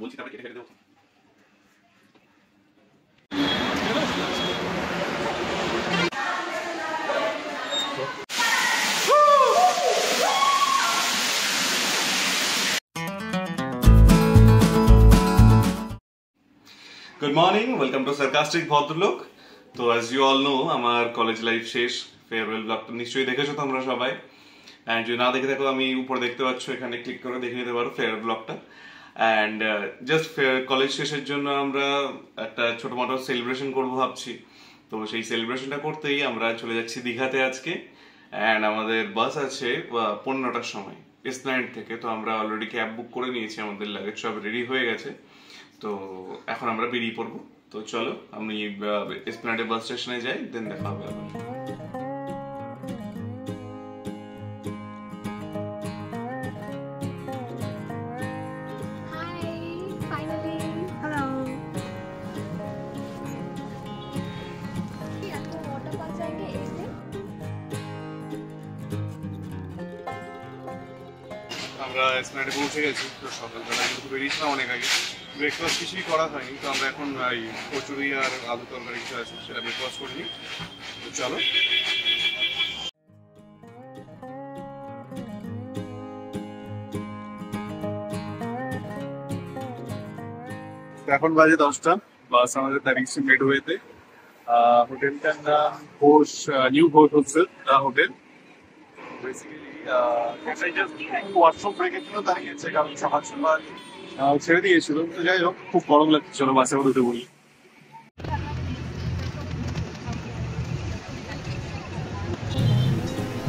বলছি তারপরে কেটে কেটে দেবো। Good morning, welcome to sarcastic ভদ্রলোক। তো অ্যাজ ইউ অল নো, আমার কলেজ লাইফ শেষ। ফেয়ারওয়েল ব্লগটা নিশ্চয়ই দেখেছো তোমরা সবাই, অ্যান্ড যদি না দেখে থাকো আমি উপরে দেখতে পাচ্ছ, এখানে ক্লিক করে দেখে নিতে পারো ফেয়ারওয়েল ব্লগটা। অ্যান্ড জাস্ট কলেজ শেষের জন্য আমরা একটা ছোট মোটো সেলিব্রেশন করবো ভাবছি। তো সেই সেলিব্রেশনটা করতেই আমরা চলে যাচ্ছি দীঘাতে আজকে। অ্যান্ড আমাদের বাস আছে 15টার সময় এসপ্ল্যানেড থেকে। তো আমরা অলরেডি ক্যাব বুক করে নিয়েছি, আমাদের লাগেজ সব রেডি হয়ে গেছে। তো এখন আমরা বেরিয়ে পড়বো। তো চলো আমি এসপ্ল্যানেড বাস স্টেশনে যাই, দেন দেখা হবে আবার। আমরা এসপ্ল্যানেডে পৌঁছে গেছি। তো সকালবেলা কিন্তু বেরিয়েছিলাম অনেক আগে, ব্রেকফাস্ট কিছুই করা হয়নি। তো আমরা এখন এই কচুরি আর আলু তরকারি কিছু আছে সেটা ব্রেকফাস্ট করিনি। তো চলো। এখন বাজে 10টা, বাস আমাদের দাঁড়িয়েছে মেডওয়েতে। হোটেলটার নাম Ghosh, new Ghosh hotel. Workshop ব্রেকের জন্য দাঁড়িয়েছে, কারণ সকাল সকাল ছেড়ে দিয়েছিল। তো যাই হোক, খুব গরম লাগছে, চলো বাসে করে উঠে বলি।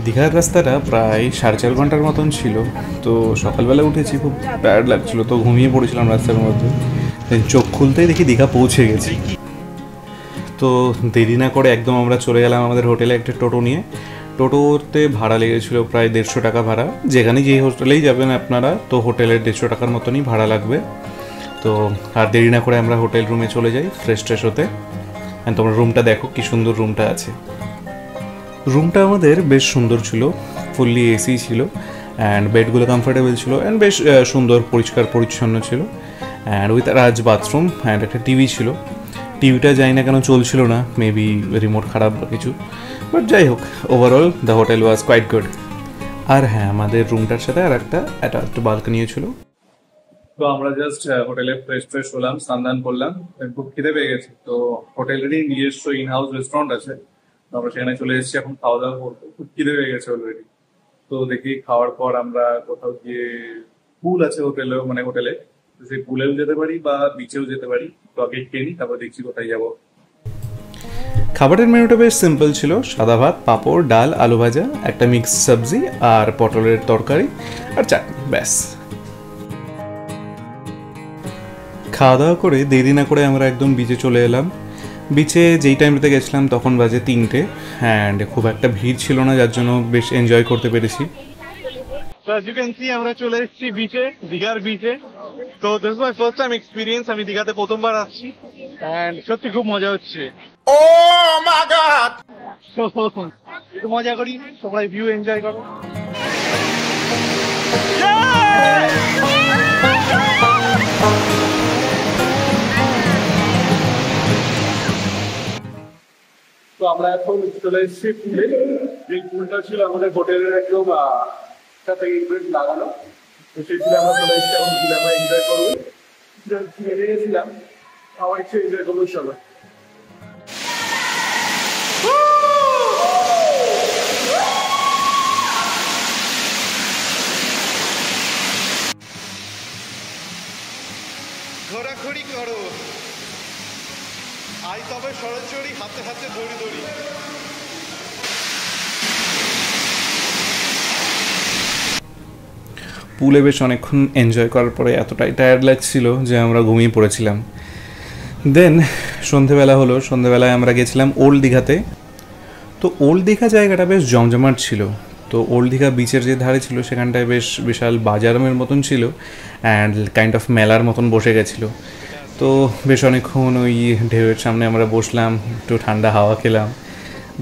দীঘার রাস্তাটা প্রায় 4.5 ঘন্টার মতন ছিল। তো সকালবেলা উঠেছি, খুব টায়ার্ড লাগছিল, তো ঘুমিয়ে পড়েছিলাম রাস্তার মধ্যে। চোখ খুলতেই দেখি দীঘা পৌঁছে গেছি। তো দেরি না করে একদম আমরা চলে গেলাম আমাদের হোটেলে একটা টোটো নিয়ে। টোটোতে ভাড়া লেগেছিল প্রায় 150 টাকা ভাড়া। যেখানে যেই হোটেলেই যাবেন আপনারা, তো হোটেলের 150 টাকার মতনই ভাড়া লাগবে। তো আর দেরি না করে আমরা হোটেল রুমে চলে যাই ফ্রেশ ট্রেশ হতে। অ্যান্ড তোমরা রুমটা দেখো কি সুন্দর রুমটা আছে। রুমটা আমাদের বেশ সুন্দর ছিল, ফুললি এসি ছিল, অ্যান্ড বেডগুলো কমফোর্টেবল ছিল, অ্যান্ড বেশ সুন্দর পরিষ্কার পরিচ্ছন্ন ছিল। And with Raj bathroom, and একটা টিভি ছিল। টিভিটা জানি না কেন চলছিল না, মেবি রিমোট খারাপ বা কিছু, বাট যাই হোক, overall the hotel was quite good. আর হ্যাঁ, আমাদের রুমটার সাথে আর একটা বালকনিও ছিল। তো আমরা জাস্ট হোটেলে ফ্রেশ হলাম, স্নান করলাম, খুব খিদে পেয়ে গেছে। তো হোটেলেরই নিজস্ব ইন হাউস রেস্টুরেন্ট আছে, আমরা সেখানে চলে এসেছি। এখন খাওয়া দাওয়া করবো, খুব খিদে পেয়ে গেছে অলরেডি। তো দেখি খাওয়ার পর আমরা কোথাও গিয়ে, পুল আছে হোটেলে, মানে হোটেলে, সেই পুলেও যেতে পারি বা বিচেও যেতে পারি। তো আগে খেয়ে নিই, তারপর দেখছি কোথায় যাবো। খাবারের মেনুটা বেশ সিম্পল ছিল, সাদা ভাত, পাঁপড়, ডাল, আলু ভাজা, একটা মিক্স সবজি আর পটলের তরকারি আর চাটনি, ব্যাস। খাওয়া দাওয়া করে দেরি না করে আমরা একদম বিচে চলে এলাম। বিচে যেই টাইমটাতে গেছিলাম তখন বাজে 3টে, অ্যান্ড খুব একটা ভিড় ছিল না, যার জন্য বেশ এনজয় করতে পেরেছি। আমরা চলে এসেছি বিচে, দীঘার বিচে। তো this is my first time experience, আমি দীঘাতে প্রথমবার আসছি, এন্ড সত্যি খুব মজা হচ্ছে। ও মাই গড! একটু মজা করি, সবাই ভিউ এনজয় করো। তো আমরা এখন চলে এসেছি পুলে। যে পুলটা ছিল আমাদের হোটেলের একদম সাথে ইনভেস্ট লাগানো। তো সেই পুলে আমরা চলে এসেছি, এখন পুলে আমরা এনজয় করবো। খেয়ে গেছিলাম, আমার ইচ্ছে এনজয় করবো সবাই। ঘোরাঘুরি করো, আই তবে সরাসরি হাতে হাতে দড়ি দড়ি। পুলে বেশ অনেকক্ষণ এনজয় করার পরে এতটাই টায়ার্ড লাগছিল যে আমরা ঘুমিয়ে পড়েছিলাম। দেন সন্ধেবেলা হলো, সন্ধেবেলায় আমরা গেছিলাম ওল্ড দীঘাতে। তো ওল্ড দীঘা জায়গাটা বেশ জমজমাট ছিল। তো ওল্ড দীঘা বিচের যে ধারে ছিল সেখানটায় বেশ বিশাল বাজারের মতন ছিল, অ্যান্ড কাইন্ড অফ মেলার মতন বসে গেছিলো। তো বেশ অনেকক্ষণ ওই ঢেউয়ের সামনে আমরা বসলাম, একটু ঠান্ডা হাওয়া খেলাম।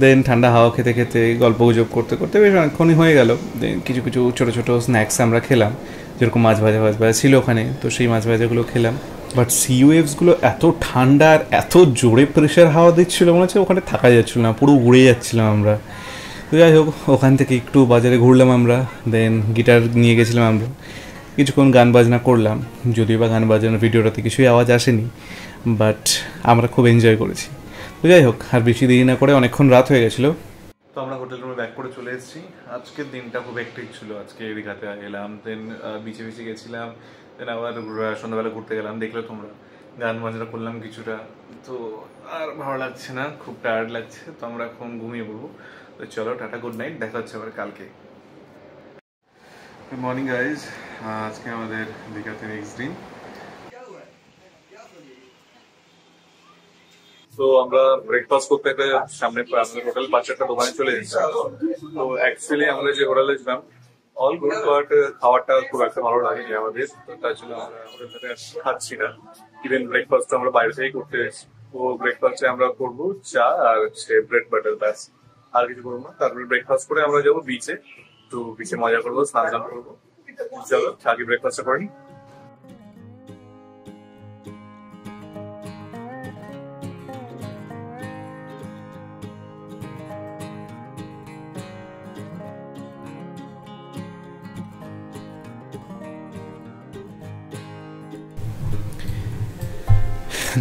দেন ঠান্ডা হাওয়া খেতে খেতে গল্প গুজব করতে করতে বেশ অনেকক্ষণই হয়ে গেল। দেন কিছু কিছু ছোটো ছোটো স্ন্যাক্স আমরা খেলাম। যেরকম মাছ ভাজা ছিল ওখানে, তো সেই মাছ ভাজাগুলো খেলাম। বাট সি ওয়েভসগুলো এত ঠান্ডা আর এত জোরে প্রেশার হাওয়া দিচ্ছিলো, মনে হচ্ছে ওখানে থাকা যাচ্ছিলো না, পুরো উড়ে যাচ্ছিলাম আমরা। তো যাই হোক, ওখান থেকে একটু বাজারে ঘুরলাম আমরা, দেন গিটার নিয়ে গেছিলাম আমরা, কিছুক্ষণ গান বাজনা করলাম। যদিও বা গান বাজনার ভিডিওটাতে কিছুই আওয়াজ আসেনি, বাট আমরা খুব এনজয় করেছি। তো যাই হোক, আর বেশি দেরি না করে অনেকক্ষণ রাত হয়ে গেছিলো, তো আমরা হোটেল রুমে ব্যাক করে চলে এসেছি। আজকের দিনটা খুব হেক্টিক ছিল। আজকে দীঘাতে এলাম, দেন বিচে গেছিলাম, দেন আবার সন্ধ্যাবেলা ঘুরতে গেলাম, দেখলে তোমরা গান বাজনা করলাম কিছুটা। তো আর ভালো লাগছে না, খুব টায়ার্ড লাগছে, তো আমরা এখন ঘুমিয়ে পড়বো। তো চলো, টাটা, গুড নাইট, দেখা হচ্ছে আবার কালকে। গুড মর্নিং গাইজ, আজকে আমাদের দীঘাতে নেক্সট দিন। তো আমরা ব্রেকফাস্ট করতে একটা সামনে আমাদের হোটেল পাশে একটা দোকানে চলে এসেছি। তো অ্যাকচুয়ালি আমরা যে হোটেলে ছিলাম অল গুড, বাট খাবারটা খুব একটা ভালো লাগেনি আমাদের, তো তার জন্য আমরা হোটেল থেকে খাচ্ছি না। ইভেন ব্রেকফাস্ট আমরা বাইরে থেকেই করতে এসেছি। তো ব্রেকফাস্টে আমরা করবো চা আর ব্রেড বাটার, ব্যাস, আর কিছু করবো না। তারপরে ব্রেকফাস্ট করে আমরা যাবো বিচে, তো বিচে মজা করবো, স্নান টান করবো। চলো আগে ব্রেকফাস্টটা করি।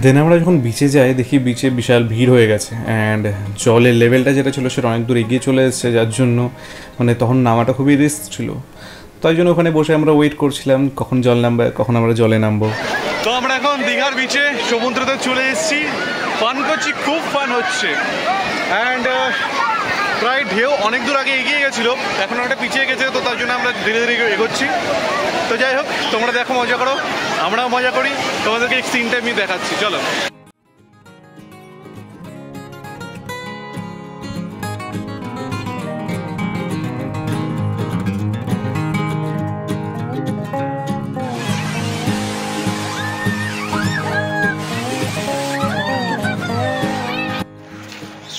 দেন আমরা যখন বিচে যাই, দেখি বিচে বিশাল ভিড় হয়ে গেছে, অ্যান্ড জলের লেভেলটা যেটা ছিল সেটা অনেক দূর এগিয়ে চলে এসেছে, যার জন্য মানে তখন নামাটা খুবই রিস্ক ছিল। তাই জন্য ওখানে বসে আমরা ওয়েট করছিলাম কখন জল নামবে, কখন আমরা জলে নামবো। তো আমরা এখন দীঘার বিচে সমুদ্রতে চলে এসেছি, ফান করছি, খুব ফান হচ্ছে। অ্যান্ড প্রায় ঢেউ অনেক দূর আগে এগিয়ে গেছিলো, এখন একটা পিছিয়ে গেছে, তো তার জন্য আমরা ধীরে ধীরে এগোচ্ছি। তো যাই হোক, তোমরা দেখো, মজা করো, আমরাও মজা করি, তোমাদেরকে এক সিনটা আমি দেখাচ্ছি, চলো।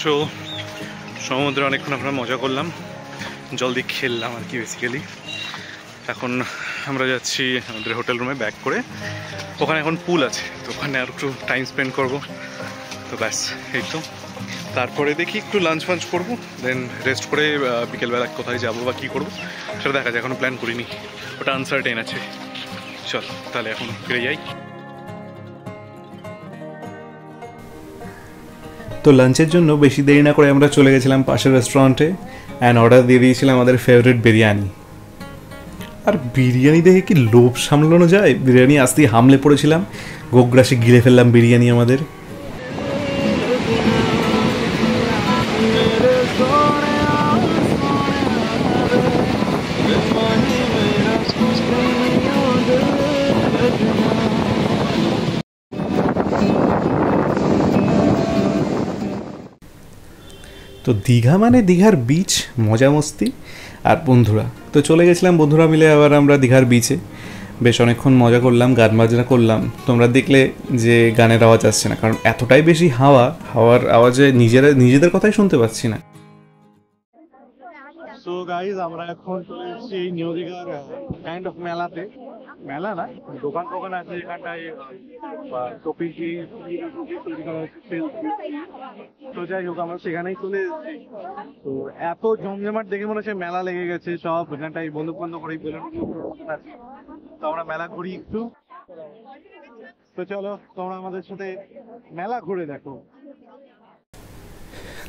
সো সমুদ্রে অনেকক্ষণ আমরা মজা করলাম, জল দিয়ে খেললাম আর কি বেসিক্যালি। এখন আমরা যাচ্ছি আমাদের হোটেল রুমে ব্যাক করে, ওখানে এখন পুল আছে, তো ওখানে আর একটু টাইম স্পেন্ড করবো। তো ব্যাস, এই তো। তারপরে দেখি একটু লাঞ্চ ফাঞ্চ করবো, দেন রেস্ট করে বিকেলবেলা কোথায় যাবো বা কী করবো সেটা দেখা যায়, এখনো প্ল্যান করিনি, ওটা আনসার্টেন আছে। চল তাহলে এখন ফিরে যাই। তো লাঞ্চের জন্য বেশি দেরি না করে আমরা চলে গেছিলাম পাশের রেস্টুরেন্টে, অ্যান্ড অর্ডার দিয়ে দিয়েছিলাম আমাদের ফেভারিট বিরিয়ানি। আর বিরিয়ানি দেখে কি লোভ সামলানো যায়, বিরিয়ানি আসতেই হামলে পড়েছিলাম, গোগ্রাসে গিলে ফেললাম বিরিয়ানি আমাদের। তো দীঘা মানে দীঘার বিচ, মজা মস্তি আর বন্ধুরা। তো চলে গেছিলাম বন্ধুরা মিলে আবার আমরা দীঘার বিচে, বেশ অনেকক্ষণ মজা করলাম, গান বাজনা করলাম। তোমরা দেখলে যে গানের আওয়াজ আসছে না, কারণ এতটাই বেশি হাওয়ার আওয়াজে নিজেদের কথাই শুনতে পাচ্ছি না। সো গাইজ, আমরা এখন চলে এসেছি নিউ দীঘার কাইন্ড অফ মেলাতে, মেলা না, দোকান টোকান আছে এখানটায়, টপিকি। তো যাই হোক, আমরা সেখানেই চলে এসেছি। তো এত জমজমাট দেখে মনে হচ্ছে মেলা লেগে গেছে, সব এখানটায় বন্দুক বন্ধ করেই বেলুন। তো আমরা মেলা ঘুরি একটু, তো চলো তোমরা আমাদের সাথে মেলা ঘুরে দেখো।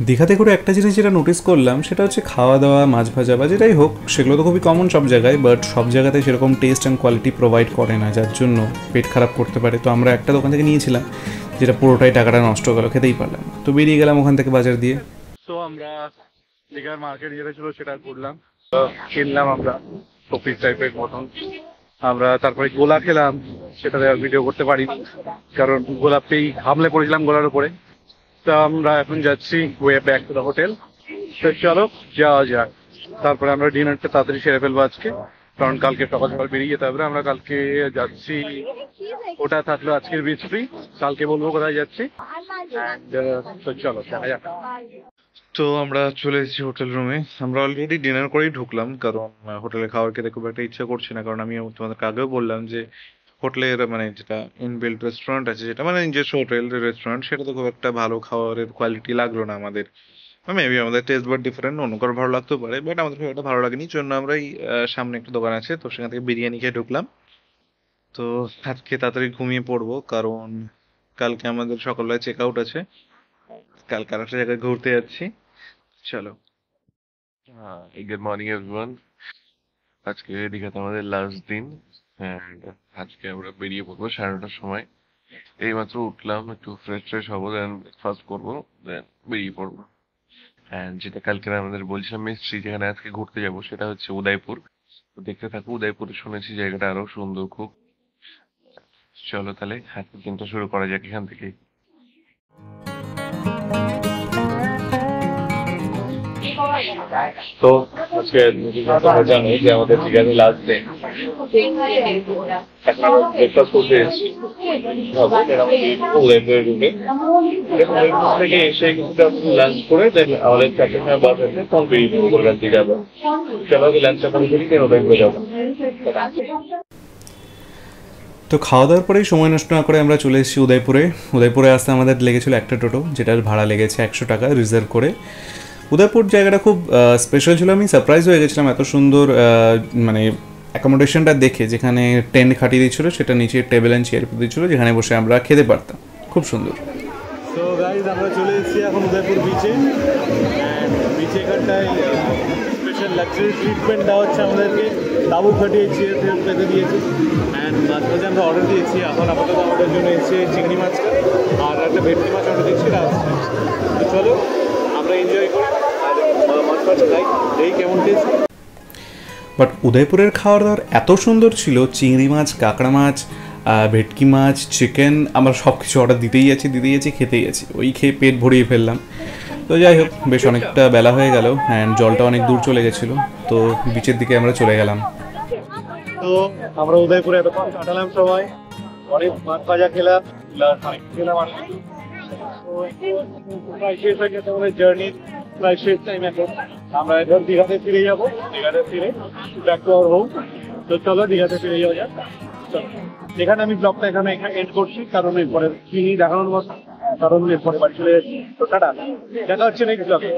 দীঘাতে করে একটা জিনিস যেটা নোটিস করলাম সেটা হচ্ছে খাওয়া দাওয়া, মাছ ভাজা বা যেটাই হোক, সেগুলো তো খুবই কমন সব জায়গায়, বাট সব জায়গাতে সেরকম টেস্ট অ্যান্ড কোয়ালিটি প্রোভাইড করে না, যার জন্য পেট খারাপ করতে পারে। তো আমরা একটা দোকান থেকে নিয়েছিলাম যেটা পুরোটাই টাকাটা নষ্ট গেল, খেতেই পারলাম না, তো বেরিয়ে গেলাম ওখান থেকে বাজার দিয়ে। তো আমরা দীঘার মার্কেট যেটা ছিল সেটা ঘুরলাম, কিনলাম আমরা শপিস টাইপের মতন। আমরা তারপরে গোলা খেলাম, সেটাতে ভিডিও করতে পারি কারণ গোলা পেয়েই হামলে পড়েছিলাম গোলার উপরে। তো আমরা এখন যাচ্ছি way back to the hotel. তো চলো যাওয়া যাক। তারপরে আমরা ডিনারটা তাড়াতাড়ি সেরে ফেলবো আজকে, কারণ কালকে সকাল সকাল বেরিয়ে যেতে হবে। আমরা কালকে যাচ্ছি, ওটা থাকলো আজকের বিচ ফ্রি, কালকে বলবো কোথায় যাচ্ছি। তো চলো দেখা যাক। তো আমরা চলে এসেছি হোটেল রুমে। আমরা অলরেডি ডিনার করেই ঢুকলাম, কারণ হোটেলে খাবার খেতে খুব একটা ইচ্ছা করছে না। কারণ আমি তোমাদেরকে আগেও বললাম যে হোটেলের মানে যেটা ইনবিল্ট রেস্টুরেন্ট আছে, যেটা মানে নিজস্ব হোটেল রেস্টুরেন্ট, সেটাতে খুব একটা ভালো খাবারের কোয়ালিটি লাগলো না আমাদের। মেবি আমাদের টেস্ট বাট ডিফারেন্ট, অন্য কারো ভালো লাগতেও পারে, বাট আমাদের খুব একটা ভালো লাগেনি। জন্য আমরা এই সামনে একটা দোকান আছে, তো সেখান থেকে বিরিয়ানি খেয়ে ঢুকলাম। তো আজকে তাড়াতাড়ি ঘুমিয়ে পড়বো, কারণ কালকে আমাদের সকালবেলায় চেক আউট আছে। কালকে আর একটা জায়গায় ঘুরতে যাচ্ছি। চলো। Good morning everyone. আজকে দীঘাতে আমাদের লাস্ট দিন, and আজকে আমরা বেরিয়ে পড়বো 9:30টার সময়। এইমাত্র উঠলাম, একটু ফ্রেশ হবো, দেন ব্রেকফাস্ট করবো, দেন বেরিয়ে পড়বো। অ্যান্ড যেটা কালকে আমাদের বলছিলাম মিস্ত্রি যেখানে আজকে ঘুরতে যাব, সেটা হচ্ছে উদয়পুর। তো দেখতে থাকো, উদয়পুরে শুনেছি জায়গাটা আরো সুন্দর খুব। চলো তাহলে আজকের দিনটা শুরু করা যাক এখান থেকে। তো আজকে তোমরা জানো যে আমাদের দীঘাতে লাস্ট দিন, এখন আমরা ব্রেকফাস্ট করতে এসেছি উদয়পুরের রুটে। উদয়পুর থেকে এসে কিছুটা লাঞ্চ করে দেন আমাদের 4টার সময় বাস আছে, তখন বেরিয়ে পড়বো কলকাতা থেকে আবার। চলো লাঞ্চটা করে করি, দেন উদয়পুরে যাবো। তো খাওয়া দাওয়ার পরেই সময় নষ্ট না করে আমরা চলে এসেছি উদয়পুরে। উদয়পুরে আসতে আমাদের লেগেছিল একটা টোটো, যেটার ভাড়া লেগেছে 100 টাকা রিজার্ভ করে। উদয়পুর জায়গাটা খুব স্পেশাল ছিল, আমি সারপ্রাইজ হয়ে গেছিলাম এত সুন্দর মানে অ্যাকোমোডেশনটা দেখে। যেখানে টেন্ট খাটিয়ে দিচ্ছিলো, সেটা নিচে টেবিল অ্যান্ড চেয়ার দিচ্ছিলো, যেখানে বসে আমরা খেতে পারতাম। খুব সুন্দর। তো গাইজ আমরা চলে এসেছি এখন উদয়পুর বিচে। বিচে এখানটায় স্পেশাল লাক্সারি ট্রিটমেন্ট দেওয়া হচ্ছে আমাদেরকে। তাবু খাটিয়ে চেয়ার ফেয়ার পেতে দিয়েছে, অ্যান্ড মাছ ভাজা আমরা অর্ডার দিয়েছি। এখন আপাতত আমাদের জন্য এসেছে চিংড়ি মাছটা, আর একটা ভেটকি মাছ অর্ডার দিচ্ছি রাস্তা। তো চলো আমরা এনজয় করি আর মাছ ভাজ খাই, এই কেমন টেস্ট। বাট উদয়পুরের খাওয়া দাওয়ার এত সুন্দর ছিল, চিংড়ি মাছ, কাঁকড়া মাছ, ভেটকি মাছ, চিকেন, আমরা সব কিছু অর্ডার দিতেই যাচ্ছি, খেতেই যাচ্ছি। ওই খেয়ে পেট ভরিয়ে ফেললাম। তো যাই হোক, বেশ অনেকটা বেলা হয়ে গেল, অ্যান্ড জলটা অনেক দূর চলে গেছিলো। তো বিচের দিকে আমরা চলে গেলাম। তো আমরা উদয়পুরে এতক্ষণ কাটালাম সবাই, অনেক মাছ ভাজা খেলাম, অনেক খেলাম। প্রায় শেষ হয়ে গেছে আমাদের জার্নি, প্রায় শেষ টাইম। এখন আমরা এখন দীঘাতে ফিরে যাবো, দীঘাতে ফিরে ব্যাক টু আওয়ার হোম। তো চলো দীঘাতে ফিরে যাওয়া যাক। এখানে আমি ব্লগটা এখানে এন্ড করছি, কারণ এরপরে কি দেখানোর মতো, কারণ এরপরে বাড়ি চলে যাচ্ছি। তো টাটা, দেখা হচ্ছে নেক্সট ব্লগে।